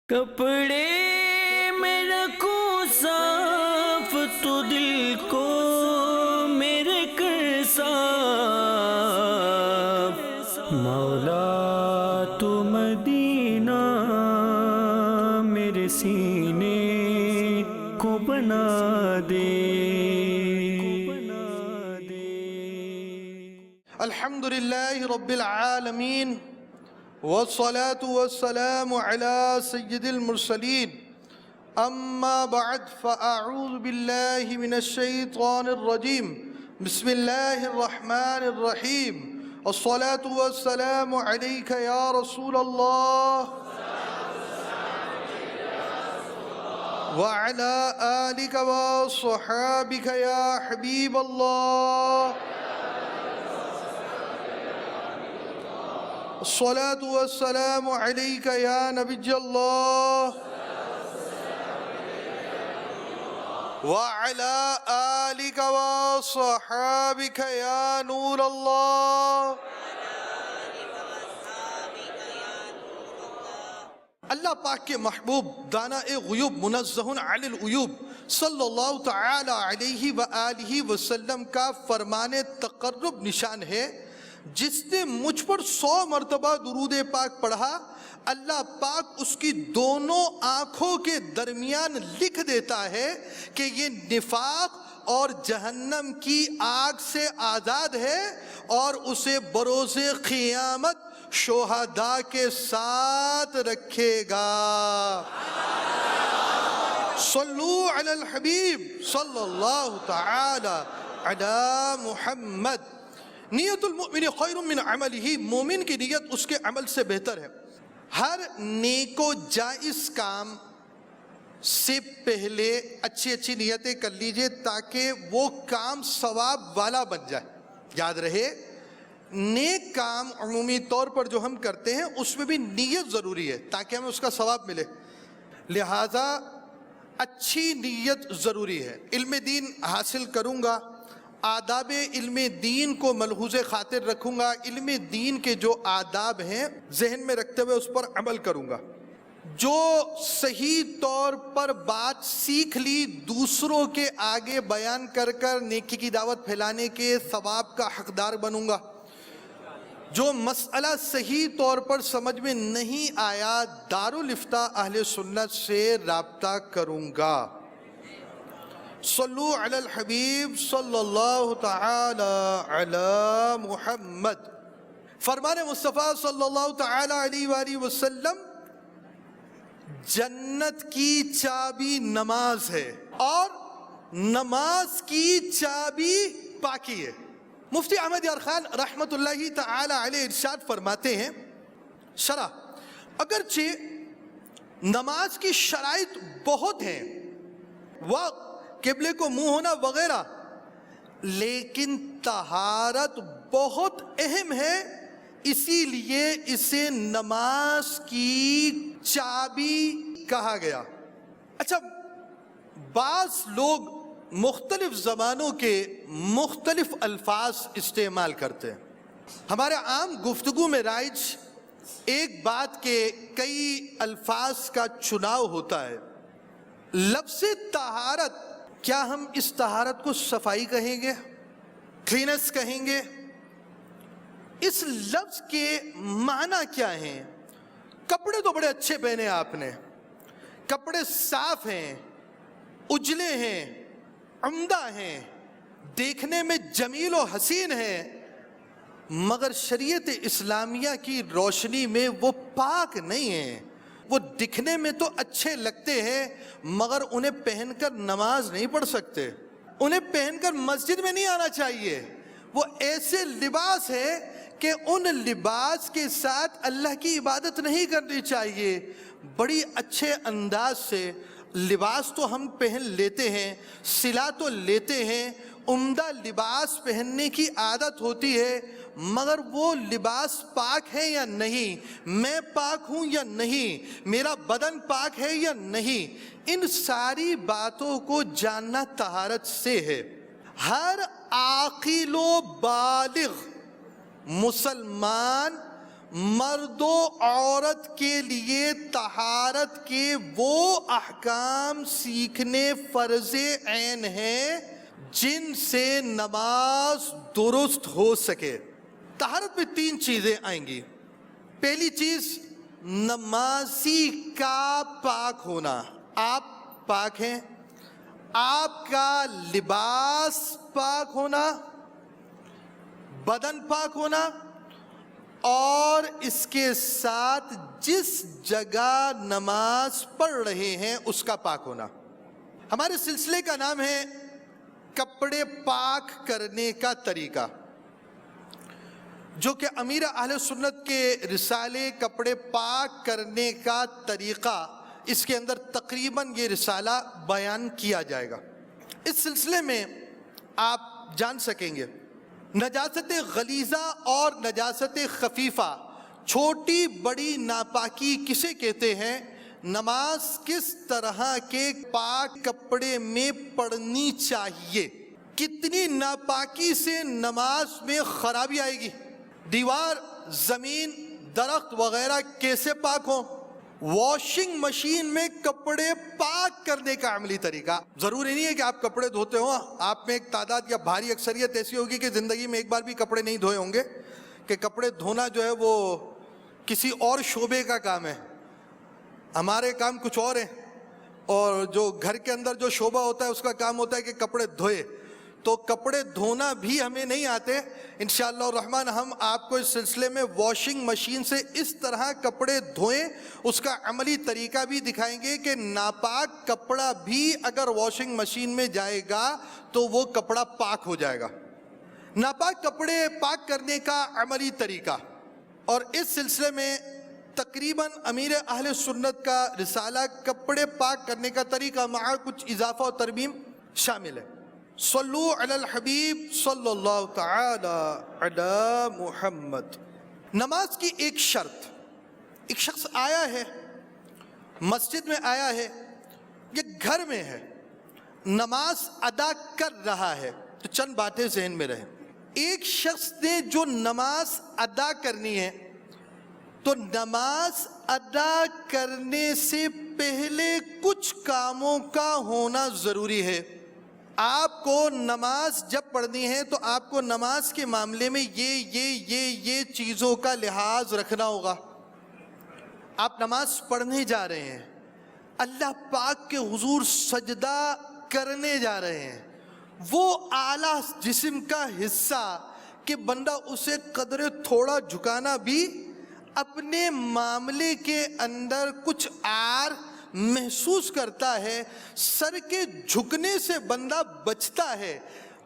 کپڑے میں رکھوں صاف تو دل کو میرے کر صاف، مولا تو مدینہ میرے سینے کو بنا دے۔ الحمدللہ رب العالمین والصلاة والسلام على سید المرسلین، اما بعد فاعوذ باللہ من الشیطان الرجیم، بسم اللہ الرحمن الرحیم، الصلاة والسلام علیک یا رسول اللہ وعلى آلک وصحابک یا حبیب اللہ، الصلاة والسلام علیک یا نبی اللہ وعلى آلک وصحابک یا نور اللہ۔ اللہ پاک کے محبوب دانا غیوب منزہ عن العیوب صلی اللہ تعالی علیہ وآلہ وسلم کا فرمان تقرب نشان ہے، جس نے مجھ پر 100 مرتبہ درود پاک پڑھا، اللہ پاک اس کی دونوں آنکھوں کے درمیان لکھ دیتا ہے کہ یہ نفاق اور جہنم کی آگ سے آزاد ہے، اور اسے بروز قیامت شہداء کے ساتھ رکھے گا۔ صلو علی الحبیب صلی اللہ تعالی علی محمد۔ نیت المؤمن خیر من عملہ، مومن کی نیت اس کے عمل سے بہتر ہے۔ ہر نیک و جائز کام سے پہلے اچھی نیتیں کر لیجئے تاکہ وہ کام ثواب والا بن جائے۔ یاد رہے، نیک کام عمومی طور پر جو ہم کرتے ہیں اس میں بھی نیت ضروری ہے تاکہ ہمیں اس کا ثواب ملے، لہٰذا اچھی نیت ضروری ہے۔ علم دین حاصل کروں گا، آداب علم دین کو ملحوظ خاطر رکھوں گا، علم دین کے جو آداب ہیں ذہن میں رکھتے ہوئے اس پر عمل کروں گا۔ جو صحیح طور پر بات سیکھ لی دوسروں کے آگے بیان کر کر نیکی کی دعوت پھیلانے کے ثواب کا حقدار بنوں گا۔ جو مسئلہ صحیح طور پر سمجھ میں نہیں آیا دارالافتاء اہل سنت سے رابطہ کروں گا۔ صلو علی الحبیب صلی اللہ تعالی علی محمد۔ فرمان مصطفیٰ صلی اللہ تعالی علیہ وآلہ وسلم، جنت کی چابی نماز ہے اور نماز کی چابی پاکی ہے۔ مفتی احمد یار خان رحمت اللہ تعالی علیہ ارشاد فرماتے ہیں، شرح اگرچہ نماز کی شرائط بہت ہیں، وقت، قبلے کو منہ ہونا وغیرہ، لیکن طہارت بہت اہم ہے، اسی لیے اسے نماز کی چابی کہا گیا۔ اچھا، بعض لوگ مختلف زبانوں کے مختلف الفاظ استعمال کرتے ہیں۔ ہمارے عام گفتگو میں رائج ایک بات کے کئی الفاظ کا چناؤ ہوتا ہے۔ لفظ طہارت، کیا ہم اس طہارت کو صفائی کہیں گے، کلینس کہیں گے؟ اس لفظ کے معنی کیا ہیں؟ کپڑے تو بڑے اچھے پہنے آپ نے، کپڑے صاف ہیں، اجلے ہیں، عمدہ ہیں، دیکھنے میں جمیل و حسین ہیں، مگر شریعت اسلامیہ کی روشنی میں وہ پاک نہیں ہیں۔ وہ دکھنے میں تو اچھے لگتے ہیں مگر انہیں پہن کر نماز نہیں پڑھ سکتے، انہیں پہن کر مسجد میں نہیں آنا چاہیے۔ وہ ایسے لباس ہے کہ ان لباس کے ساتھ اللہ کی عبادت نہیں کرنی چاہیے۔ بڑی اچھے انداز سے لباس تو ہم پہن لیتے ہیں، سلا تو لیتے ہیں، عمدہ لباس پہننے کی عادت ہوتی ہے، مگر وہ لباس پاک ہے یا نہیں، میں پاک ہوں یا نہیں، میرا بدن پاک ہے یا نہیں، ان ساری باتوں کو جاننا طہارت سے ہے۔ ہر عاقل و بالغ مسلمان مرد و عورت کے لیے طہارت کے وہ احکام سیکھنے فرض عین ہیں جن سے نماز درست ہو سکے۔ طہارت میں 3 چیزیں آئیں گی۔ پہلی چیز نمازی کا پاک ہونا، آپ پاک ہیں، آپ کا لباس پاک ہونا، بدن پاک ہونا، اور اس کے ساتھ جس جگہ نماز پڑھ رہے ہیں اس کا پاک ہونا۔ ہمارے سلسلے کا نام ہے کپڑے پاک کرنے کا طریقہ، جو کہ امیر اہل سنت کے رسالے کپڑے پاک کرنے کا طریقہ، اس کے اندر تقریباً یہ رسالہ بیان کیا جائے گا۔ اس سلسلے میں آپ جان سکیں گے نجاست غلیظہ اور نجاست خفیفہ، چھوٹی بڑی ناپاکی کسے کہتے ہیں، نماز کس طرح کے پاک کپڑے میں پڑھنی چاہیے، کتنی ناپاکی سے نماز میں خرابی آئے گی، دیوار، زمین، درخت وغیرہ کیسے پاک ہوں، واشنگ مشین میں کپڑے پاک کرنے کا عملی طریقہ۔ ضروری نہیں ہے کہ آپ کپڑے دھوتے ہوں، آپ میں ایک تعداد یا بھاری اکثریت ایسی ہوگی کہ زندگی میں ایک بار بھی کپڑے نہیں دھوئے ہوں گے، کہ کپڑے دھونا جو ہے وہ کسی اور شعبے کا کام ہے، ہمارے کام کچھ اور ہیں، اور جو گھر کے اندر جو شعبہ ہوتا ہے اس کا کام ہوتا ہے کہ کپڑے دھوئے۔ تو کپڑے دھونا بھی ہمیں نہیں آتے، انشاءاللہ الرحمن ہم آپ کو اس سلسلے میں واشنگ مشین سے اس طرح کپڑے دھوئیں اس کا عملی طریقہ بھی دکھائیں گے کہ ناپاک کپڑا بھی اگر واشنگ مشین میں جائے گا تو وہ کپڑا پاک ہو جائے گا۔ ناپاک کپڑے پاک کرنے کا عملی طریقہ، اور اس سلسلے میں تقریباً امیر اہل سنت کا رسالہ کپڑے پاک کرنے کا طریقہ مع کچھ اضافہ و ترمیم شامل ہے۔ صلو علی الحبیب صلی اللہ تعالی علی محمد۔ نماز کی ایک شرط، ایک شخص آیا ہے، مسجد میں آیا ہے یا گھر میں ہے، نماز ادا کر رہا ہے، تو چند باتیں ذہن میں رہیں۔ ایک شخص نے جو نماز ادا کرنی ہے تو نماز ادا کرنے سے پہلے کچھ کاموں کا ہونا ضروری ہے۔ آپ کو نماز جب پڑھنی ہے تو آپ کو نماز کے معاملے میں یہ چیزوں کا لحاظ رکھنا ہوگا۔ آپ نماز پڑھنے جا رہے ہیں، اللہ پاک کے حضور سجدہ کرنے جا رہے ہیں، وہ اعلیٰ جسم کا حصہ کہ بندہ اسے قدر تھوڑا جھکانا بھی اپنے معاملے کے اندر کچھ عار محسوس کرتا ہے، سر کے جھکنے سے بندہ بچتا ہے،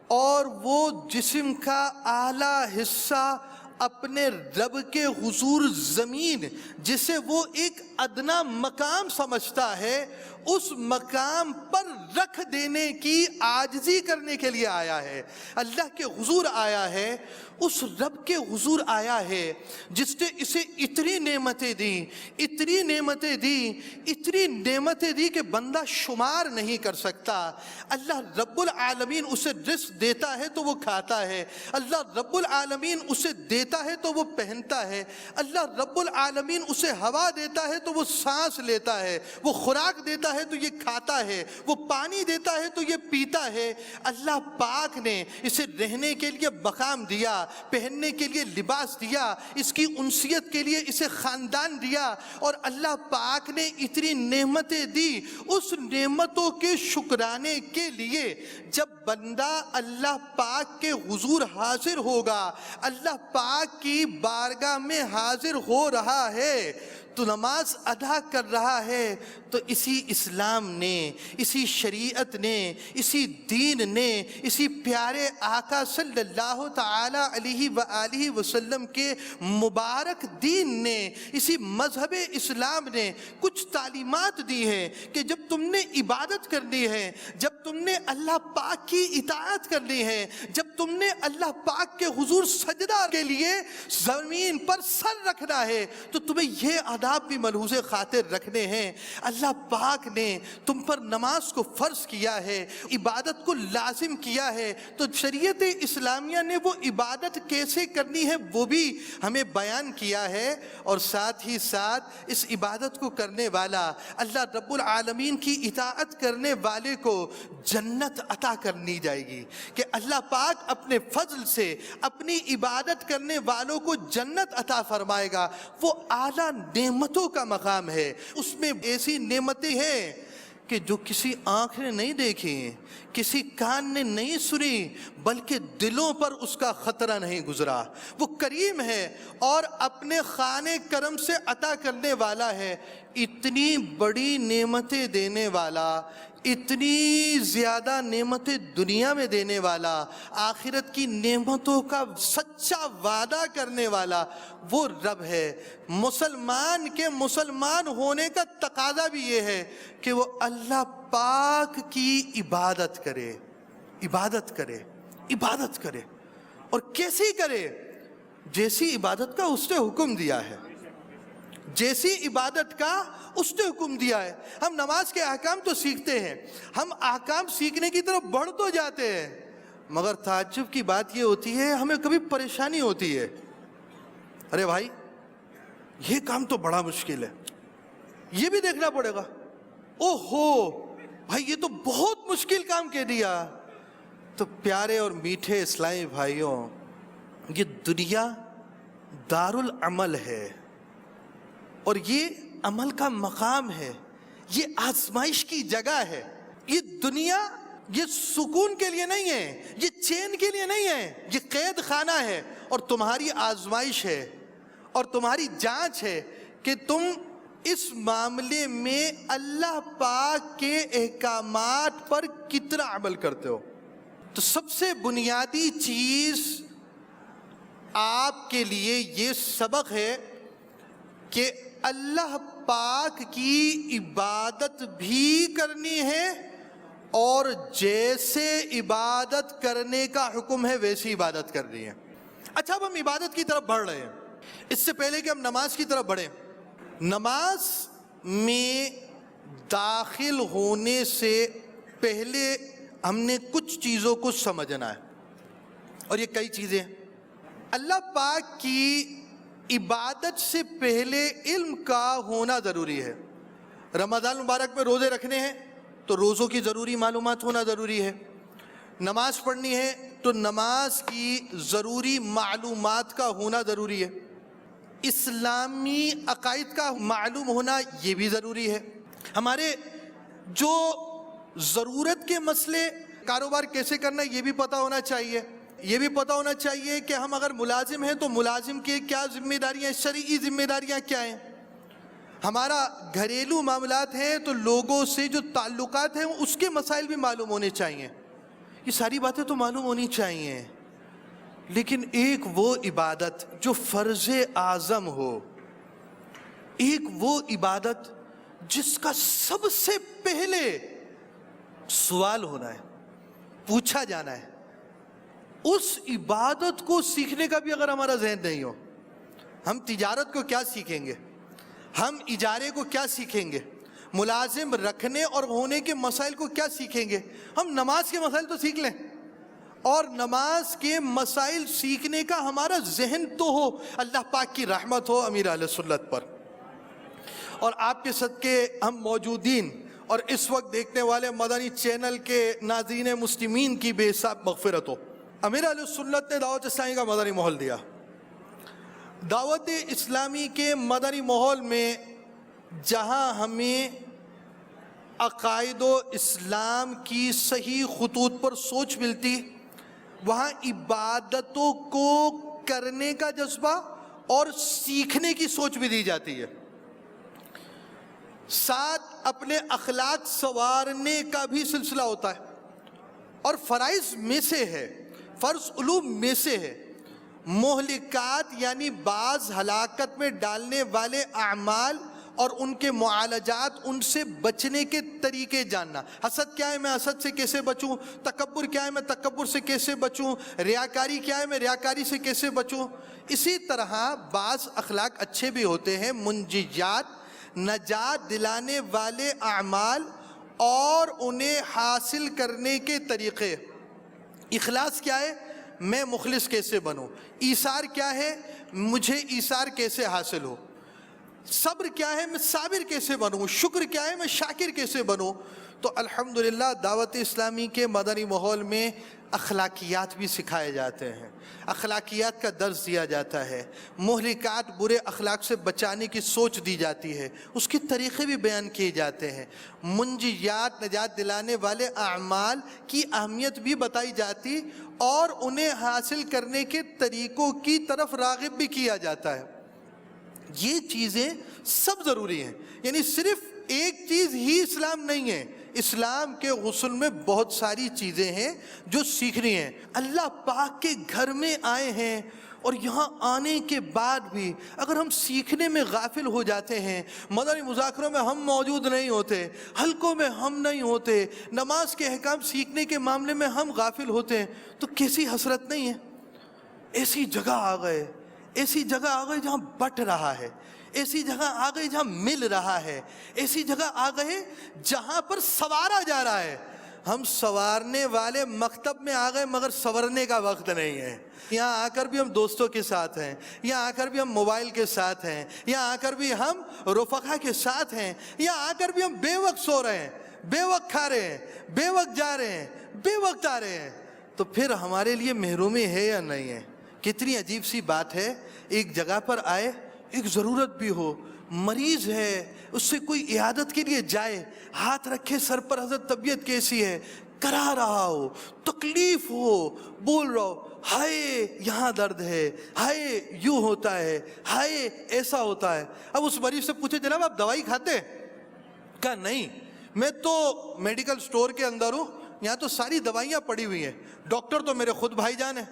اور وہ جسم کا اعلیٰ حصہ اپنے رب کے حضور زمین، جسے وہ ایک ادنا مقام سمجھتا ہے، اس مقام پر رکھ دینے کی عاجزی کرنے کے لیے آیا ہے، اللہ کے حضور آیا ہے، اس رب کے حضور آیا ہے جس نے اسے اتنی نعمتیں دیں، اتنی نعمتیں دیں، اتنی نعمتیں دی کہ بندہ شمار نہیں کر سکتا۔ اللہ رب العالمین اسے رزق دیتا ہے تو وہ کھاتا ہے، اللہ رب العالمین اسے دیتا ہے تو وہ پہنتا ہے، اللہ رب العالمین اسے ہوا دیتا ہے تو وہ سانس لیتا ہے، وہ خوراک دیتا ہے تو یہ کھاتا ہے، وہ پانی دیتا ہے تو یہ پیتا ہے۔ اللہ پاک نے اسے رہنے کے لیے مقام دیا، پہننے کے لیے لباس دیا، اس کی انسیت کے لیے اسے خاندان دیا، اور اللہ پاک نے اتنی نعمتیں دی، اس نعمتوں کے شکرانے کے لیے جب بندہ اللہ پاک کے حضور حاضر ہوگا، اللہ پاک کی بارگاہ میں حاضر ہو رہا ہے تو نماز ادا کر رہا ہے، تو اسی اسلام نے، اسی شریعت نے، اسی دین نے، اسی پیارے آقا صلی اللہ تعالی علیہ وآلہ وسلم کے مبارک دین نے، اسی مذہب اسلام نے کچھ تعلیمات دی ہیں کہ جب تم نے عبادت کرنی ہے، جب تم نے اللہ پاک کی اطاعت کرنی ہے، جب تم نے اللہ پاک کے حضور سجدہ کے لیے زمین پر سر رکھنا ہے، تو تمہیں یہ آداب بھی ملحوظ خاطر رکھنے ہیں۔ اللہ پاک نے تم پر نماز کو فرض کیا ہے، عبادت کو لازم کیا ہے، تو شریعت اسلامیہ نے وہ عبادت کیسے کرنی ہے وہ بھی ہمیں بیان کیا ہے، اور ساتھ ہی ساتھ اس عبادت کو کرنے والا، اللہ رب العالمین کی اطاعت کرنے والے کو جنت عطا کرنی جائے گی، کہ اللہ پاک اپنے فضل سے اپنی عبادت کرنے والوں کو جنت عطا فرمائے گا۔ وہ اعلیٰ نعمتوں کا مقام ہے، اس میں ایسی نعمتیں ہیں کہ جو کسی آنکھ نے نہیں دیکھی، کسی کان نے نہیں سنی، بلکہ دلوں پر اس کا خطرہ نہیں گزرا۔ وہ کریم ہے اور اپنے خانے کرم سے عطا کرنے والا ہے، اتنی بڑی نعمتیں دینے والا، اتنی زیادہ نعمتیں دنیا میں دینے والا، آخرت کی نعمتوں کا سچا وعدہ کرنے والا وہ رب ہے۔ مسلمان کے مسلمان ہونے کا تقاضا بھی یہ ہے کہ وہ اللہ پاک کی عبادت کرے، عبادت کرے، عبادت کرے، اور کیسی کرے؟ جیسی عبادت کا اس نے حکم دیا ہے، جیسی عبادت کا اس نے حکم دیا ہے۔ ہم نماز کے احکام تو سیکھتے ہیں، ہم احکام سیکھنے کی طرف بڑھ تو جاتے ہیں، مگر تعجب کی بات یہ ہوتی ہے ہمیں کبھی پریشانی ہوتی ہے، ارے بھائی یہ کام تو بڑا مشکل ہے، یہ بھی دیکھنا پڑے گا، او ہو بھائی یہ تو بہت مشکل کام کہہ دیا۔ تو پیارے اور میٹھے اسلامی بھائیوں، یہ دنیا دارالعمل ہے، اور یہ عمل کا مقام ہے، یہ آزمائش کی جگہ ہے۔ یہ دنیا یہ سکون کے لیے نہیں ہے، یہ چین کے لیے نہیں ہے، یہ قید خانہ ہے، اور تمہاری آزمائش ہے اور تمہاری جانچ ہے کہ تم اس معاملے میں اللہ پاک کے احکامات پر کتنا عمل کرتے ہو۔ تو سب سے بنیادی چیز آپ کے لیے یہ سبق ہے کہ اللہ پاک کی عبادت بھی کرنی ہے، اور جیسے عبادت کرنے کا حکم ہے ویسی عبادت کرنی ہے۔ اچھا اب ہم عبادت کی طرف بڑھ رہے ہیں، اس سے پہلے کہ ہم نماز کی طرف بڑھیں، نماز میں داخل ہونے سے پہلے ہم نے کچھ چیزوں کو سمجھنا ہے، اور یہ کئی چیزیں ہیں۔ اللہ پاک کی عبادت سے پہلے علم کا ہونا ضروری ہے۔ رمضان مبارک میں روزے رکھنے ہیں تو روزوں کی ضروری معلومات ہونا ضروری ہے، نماز پڑھنی ہے تو نماز کی ضروری معلومات کا ہونا ضروری ہے، اسلامی عقائد کا معلوم ہونا یہ بھی ضروری ہے، ہمارے جو ضرورت کے مسئلے، کاروبار کیسے کرنا ہے یہ بھی پتہ ہونا چاہیے، یہ بھی پتہ ہونا چاہیے کہ ہم اگر ملازم ہیں تو ملازم کے کیا ذمہ داریاں، شرعی ذمہ داریاں کیا ہیں، ہمارا گھریلو معاملات ہیں تو لوگوں سے جو تعلقات ہیں اس کے مسائل بھی معلوم ہونے چاہیے، یہ ساری باتیں تو معلوم ہونی چاہیے۔ لیکن ایک وہ عبادت جو فرض اعظم ہو، ایک وہ عبادت جس کا سب سے پہلے سوال ہونا ہے، پوچھا جانا ہے، اس عبادت کو سیکھنے کا بھی اگر ہمارا ذہن نہیں ہو، ہم تجارت کو کیا سیکھیں گے، ہم اجارے کو کیا سیکھیں گے، ملازم رکھنے اور ہونے کے مسائل کو کیا سیکھیں گے؟ ہم نماز کے مسائل تو سیکھ لیں، اور نماز کے مسائل سیکھنے کا ہمارا ذہن تو ہو، اللہ پاک کی رحمت ہو امیر اہل سنت پر، اور آپ کے صدقے ہم موجودین اور اس وقت دیکھنے والے مدنی چینل کے ناظرین مسلمین کی بے حساب مغفرت ہو۔ امیر اہل سنت نے دعوت اسلامی کا مدنی ماحول دیا، دعوت اسلامی کے مدنی ماحول میں جہاں ہمیں عقائد و اسلام کی صحیح خطوط پر سوچ ملتی، وہاں عبادتوں کو کرنے کا جذبہ اور سیکھنے کی سوچ بھی دی جاتی ہے، ساتھ اپنے اخلاق سنوارنے کا بھی سلسلہ ہوتا ہے، اور فرائض میں سے ہے، فرض علوم میں سے ہے، مہلکات یعنی بعض ہلاکت میں ڈالنے والے اعمال اور ان کے معالجات، ان سے بچنے کے طریقے جاننا. حسد کیا ہے، میں حسد سے کیسے بچوں؟ تکبر کیا ہے، میں تکبر سے کیسے بچوں؟ ریاکاری کیا ہے، میں ریاکاری سے کیسے بچوں؟ اسی طرح بعض اخلاق اچھے بھی ہوتے ہیں، منجیات، نجات دلانے والے اعمال اور انہیں حاصل کرنے کے طریقے. اخلاص کیا ہے، میں مخلص کیسے بنوں؟ ایثار کیا ہے، مجھے ایثار کیسے حاصل ہو؟ صبر کیا ہے، میں صابر کیسے بنوں؟ شکر کیا ہے، میں شاکر کیسے بنوں؟ تو الحمدللہ دعوت اسلامی کے مدنی ماحول میں اخلاقیات بھی سکھائے جاتے ہیں، اخلاقیات کا درس دیا جاتا ہے، مہلکات برے اخلاق سے بچانے کی سوچ دی جاتی ہے، اس کے طریقے بھی بیان کیے جاتے ہیں، منجیات، نجات دلانے والے اعمال کی اہمیت بھی بتائی جاتی اور انہیں حاصل کرنے کے طریقوں کی طرف راغب بھی کیا جاتا ہے. یہ چیزیں سب ضروری ہیں، یعنی صرف ایک چیز ہی اسلام نہیں ہے. اسلام کے غسل میں بہت ساری چیزیں ہیں جو سیکھنی ہیں. اللہ پاک کے گھر میں آئے ہیں اور یہاں آنے کے بعد بھی اگر ہم سیکھنے میں غافل ہو جاتے ہیں، مدنی مذاکروں میں ہم موجود نہیں ہوتے، حلقوں میں ہم نہیں ہوتے، نماز کے احکام سیکھنے کے معاملے میں ہم غافل ہوتے ہیں، تو کیسی حسرت نہیں ہے؟ ایسی جگہ آ گئے، ایسی جگہ آ گئے جہاں بٹ رہا ہے، ایسی جگہ آ گئے جہاں مل رہا ہے، ایسی جگہ آ گئے جہاں پر سوارا جا رہا ہے. ہم سوارنے والے مکتب میں آ گئے مگر سورنے کا وقت نہیں ہے. یہاں آ کر بھی ہم دوستوں کے ساتھ ہیں، یہاں آ کر بھی ہم موبائل کے ساتھ ہیں، یہاں آ کر بھی ہم رفقا کے ساتھ ہیں، یہاں آ کر بھی ہم بے وقت سو رہے ہیں، بے وقت کھا رہے ہیں، بے وقت جا رہے ہیں، بے وقت آ رہے ہیں. تو پھر ہمارے لیے محرومی ہے یا نہیں ہے؟ کتنی عجیب سی بات ہے، ایک جگہ پر آئے، ایک ضرورت بھی ہو، مریض ہے، اس سے کوئی عیادت کے لیے جائے، ہاتھ رکھے سر پر، حضرت طبیعت کیسی ہے، کرا رہا ہو، تکلیف ہو، بول رہا ہو، ہائے یہاں درد ہے، ہائے یوں ہوتا ہے، ہائے ایسا ہوتا ہے. اب اس مریض سے پوچھے جناب آپ دوائی کھاتے ہیں؟ کہا نہیں، میں تو میڈیکل سٹور کے اندر ہوں، یہاں تو ساری دوائیاں پڑی ہوئی ہیں، ڈاکٹر تو میرے خود بھائی جان ہیں،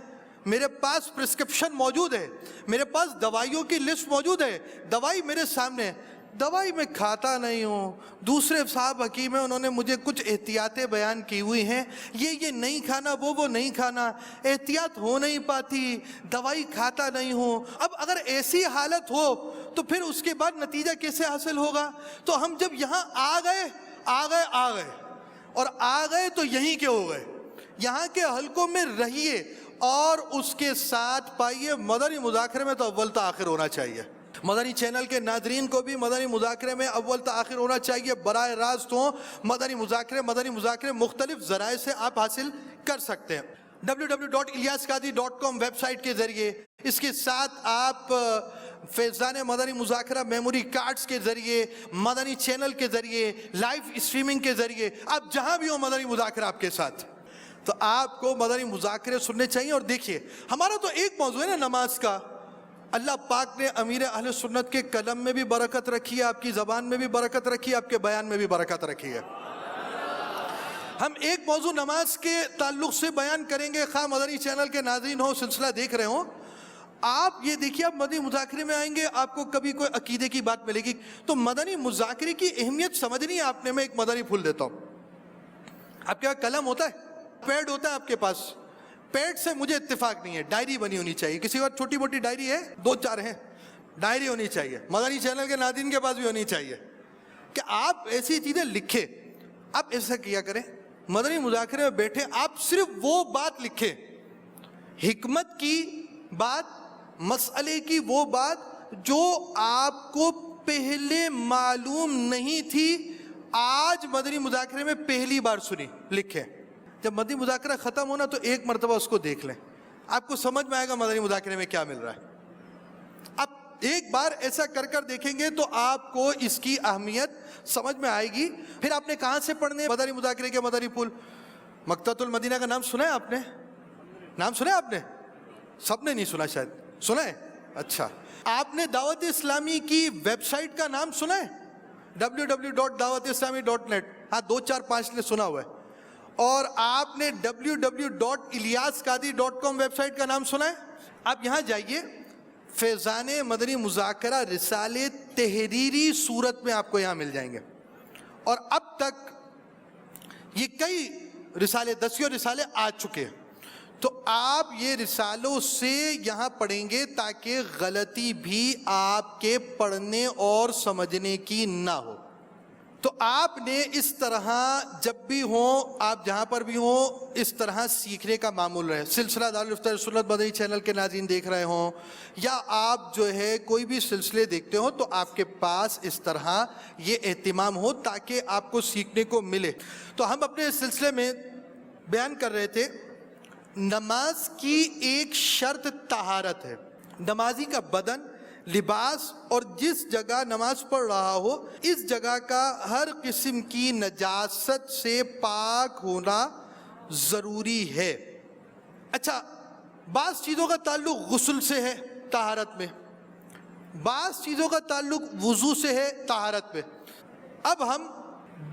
میرے پاس پرسکرپشن موجود ہے، میرے پاس دوائیوں کی لسٹ موجود ہے، دوائی میرے سامنے، دوائی میں کھاتا نہیں ہوں. دوسرے صاحب حکیم ہیں، انہوں نے مجھے کچھ احتیاطیں بیان کی ہوئی ہیں، یہ نہیں کھانا، وہ نہیں کھانا، احتیاط ہو نہیں پاتی، دوائی کھاتا نہیں ہوں. اب اگر ایسی حالت ہو تو پھر اس کے بعد نتیجہ کیسے حاصل ہوگا؟ تو ہم جب یہاں آ گئے اور آ گئے تو یہیں کے ہو گئے. یہاں کے حلقوں میں رہیے اور اس کے ساتھ پائیے. مدنی مذاکرے میں تو اول تا آخر ہونا چاہیے. مدنی چینل کے ناظرین کو بھی مدنی مذاکرے میں اول تا آخر ہونا چاہیے. براہ راست ہوں مدنی مذاکرے مختلف ذرائع سے آپ حاصل کر سکتے ہیں. www.ilyasqadri.com ویب سائٹ کے ذریعے، اس کے ساتھ آپ فیضان مدنی مذاکرہ میموری کارڈز کے ذریعے، مدنی چینل کے ذریعے، لائیو اسٹریمنگ کے ذریعے، آپ جہاں بھی ہو مدنی مذاکرہ آپ کے ساتھ. تو آپ کو مدنی مذاکرے سننے چاہیے. اور دیکھیے ہمارا تو ایک موضوع ہے نا نماز کا. اللہ پاک نے امیر اہل سنت کے قلم میں بھی برکت رکھی ہے، آپ کی زبان میں بھی برکت رکھی ہے، آپ کے بیان میں بھی برکت رکھی ہے. ہم ایک موضوع نماز کے تعلق سے بیان کریں گے، خواہ مدنی چینل کے ناظرین ہو، سلسلہ دیکھ رہے ہوں. آپ یہ دیکھیے، آپ مدنی مذاکرے میں آئیں گے، آپ کو کبھی کوئی عقیدے کی بات ملے گی. تو مدنی مذاکرے کی اہمیت سمجھنی ہے آپ نے. میں ایک مدنی پھول دیتا ہوں. آپ کے پاس قلم ہوتا ہے، پیڈ ہوتا ہے آپ کے پاس؟ پیڈ سے مجھے اتفاق نہیں ہے، ڈائری بنی ہونی چاہیے. کسی اور چھوٹی موٹی ڈائری ہے، 2-4 ہیں، ڈائری ہونی چاہیے. مدنی چینل کے ناظرین کے پاس بھی ہونی چاہیے کہ آپ ایسی چیزیں لکھیں. آپ ایسا کیا کریں، مدنی مذاکرے میں بیٹھے آپ صرف وہ بات لکھیں، حکمت کی بات، مسئلے کی وہ بات جو آپ کو پہلے معلوم نہیں تھی، آج مدنی مذاکرے میں پہلی بار سنی، لکھیں. جب مدنی مذاکرہ ختم ہونا تو ایک مرتبہ اس کو دیکھ لیں، آپ کو سمجھ میں آئے گا مدنی مذاکرے میں کیا مل رہا ہے. اب ایک بار ایسا کر کر دیکھیں گے تو آپ کو اس کی اہمیت سمجھ میں آئے گی. پھر آپ نے کہاں سے پڑھنے مدنی مذاکرے کے مدنی پھول؟ مکتبۃ المدینہ کا نام سنا ہے آپ نے؟ نام سنا ہے آپ نے؟ سب نے نہیں سنا، شاید سنا ہے. اچھا، آپ نے دعوت اسلامی کی ویب سائٹ کا نام سنا ہے؟ www.dawatislami.net. ہاں 2-4-5 نے سنا ہوا ہے. اور آپ نے www.ilyasqadri.com ویب سائٹ کا نام سنا ہے؟ آپ یہاں جائیے، فیضان مدنی مذاکرہ رسالے تحریری صورت میں آپ کو یہاں مل جائیں گے، اور اب تک یہ کئی رسالے، 10 رسالے آ چکے ہیں، تو آپ یہ رسالوں سے یہاں پڑھیں گے تاکہ غلطی بھی آپ کے پڑھنے اور سمجھنے کی نہ ہو۔ تو آپ نے اس طرح جب بھی ہوں، آپ جہاں پر بھی ہوں، اس طرح سیکھنے کا معمول رہے۔ سلسلہ دارالفتہ سنت مدنی چینل کے ناظرین دیکھ رہے ہوں، یا آپ جو ہے کوئی بھی سلسلے دیکھتے ہوں، تو آپ کے پاس اس طرح یہ اہتمام ہو تاکہ آپ کو سیکھنے کو ملے۔ تو ہم اپنے سلسلے میں بیان کر رہے تھے نماز کی ایک شرط طہارت ہے۔ نمازی کا بدن، لباس اور جس جگہ نماز پڑھ رہا ہو، اس جگہ کا ہر قسم کی نجاست سے پاک ہونا ضروری ہے۔ اچھا، بعض چیزوں کا تعلق غسل سے ہے طہارت میں، بعض چیزوں کا تعلق وضو سے ہے طہارت میں۔ اب ہم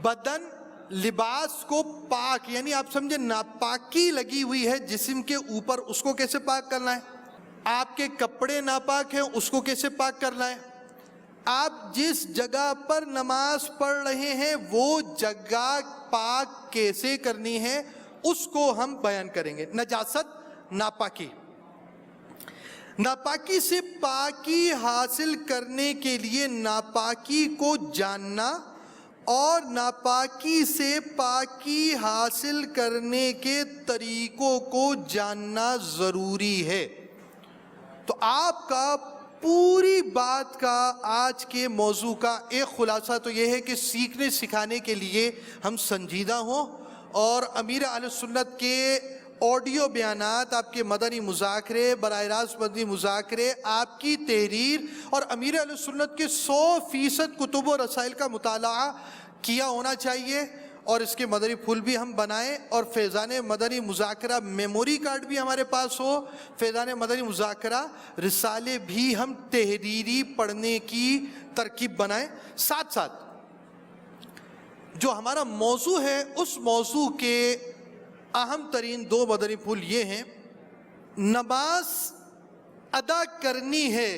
بدن، لباس کو پاک، یعنی آپ سمجھے ناپاکی لگی ہوئی ہے جسم کے اوپر، اس کو کیسے پاک کرنا ہے؟ آپ کے کپڑے ناپاک ہیں، اس کو کیسے پاک کرنا ہے؟ آپ جس جگہ پر نماز پڑھ رہے ہیں وہ جگہ پاک کیسے کرنی ہے، اس کو ہم بیان کریں گے۔ نجاست، ناپاکی، ناپاکی سے پاکی حاصل کرنے کے لیے ناپاکی کو جاننا اور ناپاکی سے پاکی حاصل کرنے کے طریقوں کو جاننا ضروری ہے۔ تو آپ کا پوری بات کا آج کے موضوع کا ایک خلاصہ تو یہ ہے کہ سیکھنے سکھانے کے لیے ہم سنجیدہ ہوں، اور امیر اہل سنت کے آڈیو بیانات، آپ کے مدنی مذاکرے، براہ راست مدنی مذاکرے، آپ کی تحریر اور امیر اہل سنت کے 100% کتب و رسائل کا مطالعہ کیا ہونا چاہیے، اور اس کے مدنی پھول بھی ہم بنائیں، اور فیضان مدنی مذاکرہ میموری کارڈ بھی ہمارے پاس ہو، فیضان مدنی مذاکرہ رسالے بھی ہم تحریری پڑھنے کی ترکیب بنائیں۔ ساتھ ساتھ جو ہمارا موضوع ہے، اس موضوع کے اہم ترین 2 مدنی پھول یہ ہیں: نماز ادا کرنی ہے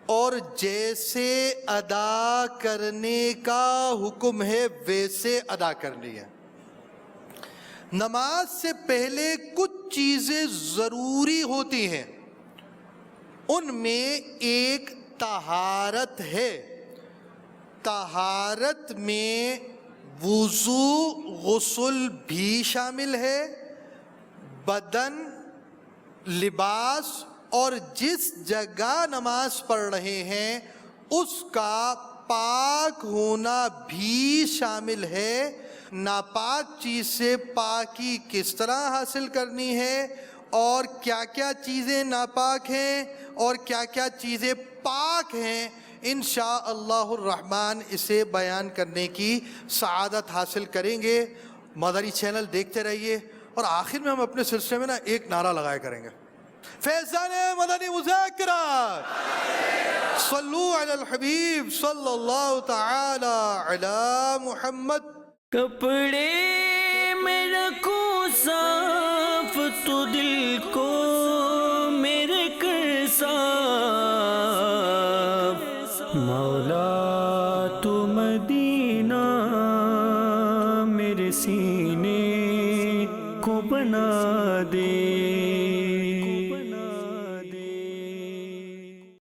اور جیسے ادا کرنے کا حکم ہے ویسے ادا کرنی ہے۔ نماز سے پہلے کچھ چیزیں ضروری ہوتی ہیں، ان میں ایک طہارت ہے۔ طہارت میں وضو، غسل بھی شامل ہے، بدن، لباس اور جس جگہ نماز پڑھ رہے ہیں اس کا پاک ہونا بھی شامل ہے۔ ناپاک چیز سے پاکی کس طرح حاصل کرنی ہے، اور کیا کیا چیزیں ناپاک ہیں اور کیا کیا چیزیں پاک ہیں، انشاءاللہ الرحمن اسے بیان کرنے کی سعادت حاصل کریں گے۔ مدنی چینل دیکھتے رہیے، اور آخر میں ہم اپنے سلسلے میں ایک نعرہ لگایا کریں گے: فیضان مدنی مذاکرہ، صلو علی الحبیب صلی اللہ تعالی علی محمد۔ کپڑے میں رکھوں صاف تو دل کو میرے کر صاف، مولا تو مدینہ میرے سینے کو بنا دے۔